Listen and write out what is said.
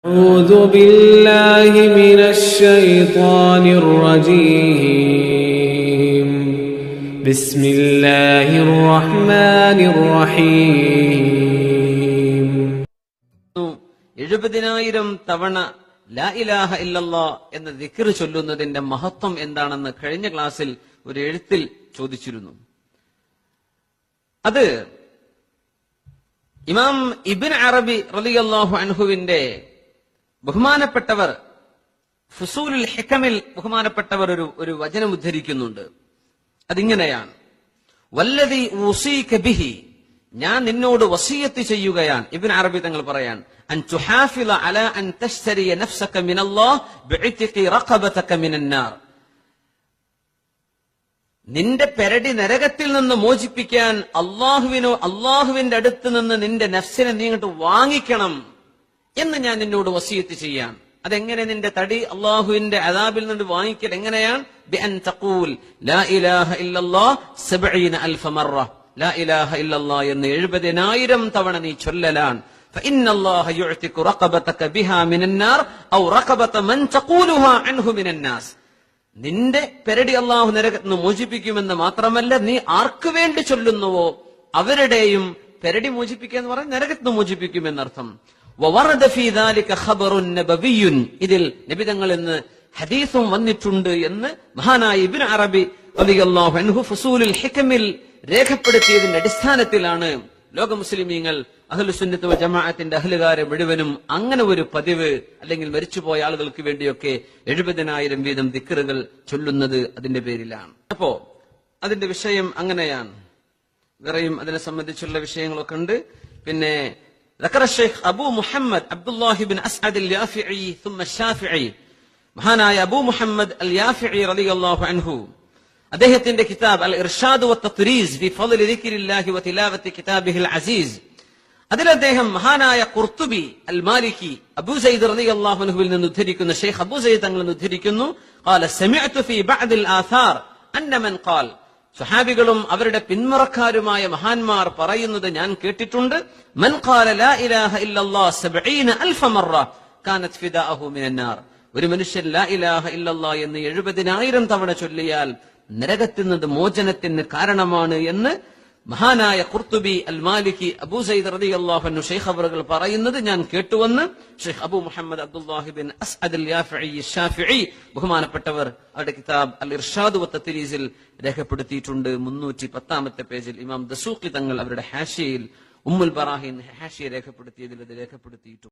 أعوذ بالله من الشيطان الرجيم بسم الله الرحمن الرحيم 70,000 തവണ ലാ ഇലാഹ ഇല്ലല്ലാ എന്ന ദിക്ർ ചൊല്ലുന്നതിന്റെ മഹത്വം എന്താണെന്ന് കഴിഞ്ഞ ക്ലാസ്സിൽ ഒരു എഴുത്തിൽ ചോദിച്ചിരുന്നു. അത് ഇമാം ഇബ്ൻ അറബി റളിയല്ലാഹു അൻഹുവിന്റെ ബഹുമാനപ്പെട്ടവർ ഫുസൂലുൽ ഹികമിൽ ബഹുമാനപ്പെട്ടവർ ഒരു വചനം ഉദ്ധരിക്കുന്നുണ്ട്. അതിങ്ങനെയാണ്: വല്ലദീ ഊസീക ബിഹി, ഞാൻ നിന്നോട് വസിയത്ത് ചെയ്യുകയാണ്. ഇബ്ൻ അറബി തങ്ങൾ പറയാൻ, അൻ തുഹാഫിള അലാ അൻ തശ്തരിയ നഫ്സക മിനല്ലാഹ് ബിഇത്ഖി റഖബതക മിനന്നാർ, നിന്റെ പെരടി നരകത്തിൽ നിന്ന് മോചിപ്പിക്കാൻ അള്ളാഹുവിന്റെ അടുത്ത് നിന്ന് നിന്റെ നഫ്സിനെ നീ ഇങ്ങോട്ട് വാങ്ങിക്കണം എന്ന് ഞാൻ നിന്നോട് വസിയത്ത് ചെയ്യാൻ. അതെങ്ങനെ നിന്റെ തടി അള്ളാഹുവിന്റെ അദാബിൽ നിന്ന് വാങ്ങിക്കൽ എങ്ങനെയാണ്? ബിഅൻ തഖൂൽ ലാ ഇലാഹ ഇല്ലല്ലാഹ് 70,000 മറ, ലാ ഇലാഹ ഇല്ലല്ലാഹ് എന്ന് 70,000 തവണ നീ ചൊല്ലലാണ്. ഫഇന്നല്ലാഹ യുഅ്തിഖു റഖബതക ബിഹാ മിനന്നാർ ഔ റഖബത മൻ തഖൂലുഹാ അൻഹു മിനന്നാസ്, നിന്റെ പെരടി അള്ളാഹു നരകത്തിൽ നിന്ന് മോചിപ്പിക്കുമെന്ന് മാത്രമല്ല, നീ ആർക്ക് വേണ്ടി ചൊല്ലുന്നുവോ അവരുടെയും പെരടി മോചിപ്പിക്കുക എന്ന് പറഞ്ഞാൽ നരകത്തിൽ നിന്ന് മോചിപ്പിക്കുമെന്നർത്ഥം. വവറദ ഫീ ദാലിക ഖബറുൻ നബവിയ്യുൻ, ഇതിൽ നബി തങ്ങളിൽ നിന്ന് ഹദീസും വന്നിട്ടുണ്ട് എന്ന് മഹാനായ ഇബ്ൻ അറബി റളിയല്ലാഹു അൻഹു ഫുസൂലുൽ ഹികമിൽ രേഖപ്പെടുത്തിയതിന്റെ അടിസ്ഥാനത്തിലാണ് ലോക മുസ്ലിമീങ്ങൾ അഹ്ലുസുന്നത്ത് വൽ ജമാഅത്തിന്റെ അഹ്ലുകാരെ മുഴുവനും അങ്ങനെ ഒരു പതിവ്, അല്ലെങ്കിൽ മരിച്ചുപോയ ആളുകൾക്ക് വേണ്ടിയൊക്കെ 70,000 വീതം ദിക്റുകൾ ചൊല്ലുന്നത് അതിന്റെ പേരിലാണ്. അപ്പോ അതിന്റെ വിഷയം അങ്ങനെയാണ്. വേറെയും അതിനെ സംബന്ധിച്ചുള്ള വിഷയങ്ങളൊക്കെ ഉണ്ട്. പിന്നെ ذكر الشيخ أبو محمد عبد الله بن أسعد اليافعي ثم الشافعي, മഹാനായ അബൂ മുഹമ്മദ് അൽ യാഫിഈ റളിയല്ലാഹു അൻഹു അദ്ദേഹത്തിന്റെ കിതാബ് അൽ ഇർഷാദ് വത്തത്രീസ് ഫി ഫളൽ ദിക്രില്ലാഹി വതിലാവത്തി കിതാബിഹിൽ അസീസ്, അതിൽ അദ്ദേഹം മഹാനായ ഖുർത്തുബി അൽ മാലിക്കി അബൂ സഈദ് റളിയല്ലാഹു അൻഹുവിൽ നിന്ന് ഉദ്ധരിക്കുന്ന ഷെയ്ഖ് അബൂ സഈദ് തങ്ങളിൽ നിന്ന് ഉദ്ധരിക്കുന്നു, ഖാല സമിഅതു ഫീ ബഅദിൽ ആഥാർ അന്ന മൻ ഖാൽ, സ്വഹാബികളും അവരുടെ പിന്മുറക്കാരുമായ മഹാന്മാർ പറയുന്നത് ഞാൻ കേട്ടിട്ടുണ്ട്, മൻ ഖാല ലാ ഇലാഹ ഇല്ലല്ലാഹ് 70,000 മറ കാനത് ഫിദാഅഹു മിനന്നാർ, ഒരു മനുഷ്യൻ ലാ ഇലാഹ ഇല്ലല്ലാഹ് എന്ന് 70,000 തവണ ചൊല്ലിയാൽ നരകത്തിൽ നിന്ന് മോചനത്തിന് കാരണമാണ് എന്ന് മഹാനായ ഖുർത്തുബി അൽ മാലിക്കി അബൂ സഈദ് റളിയല്ലാഹു അൻഹു ഷെയ്ഖ് അവറുകൾ പറയുന്നത് ഞാൻ കേട്ടുവെന്ന് ഷെയ്ഖ് അബൂ മുഹമ്മദ് അബ്ദുല്ലാഹി ബിൻ അസ്അദ് അൽ യാഫിഈ ശാഫിഈ ബഹുമാനപ്പെട്ടവർ അവരുടെ കിതാബ് അൽ ഇർഷാദ് വത്തത്രീസിൽ രേഖപ്പെടുത്തിയിട്ടുണ്ട്. 310-ാമത്തെ പേജിൽ ഇമാം ദസൂഖി തങ്ങൾ അവരുടെ ഹാഷിയയിൽ ഉമ്മുൽ ബറാഹിൻ ഹാഷിയ രേഖപ്പെടുത്തിയതിൽ അത് രേഖപ്പെടുത്തിയിട്ടുണ്ട്.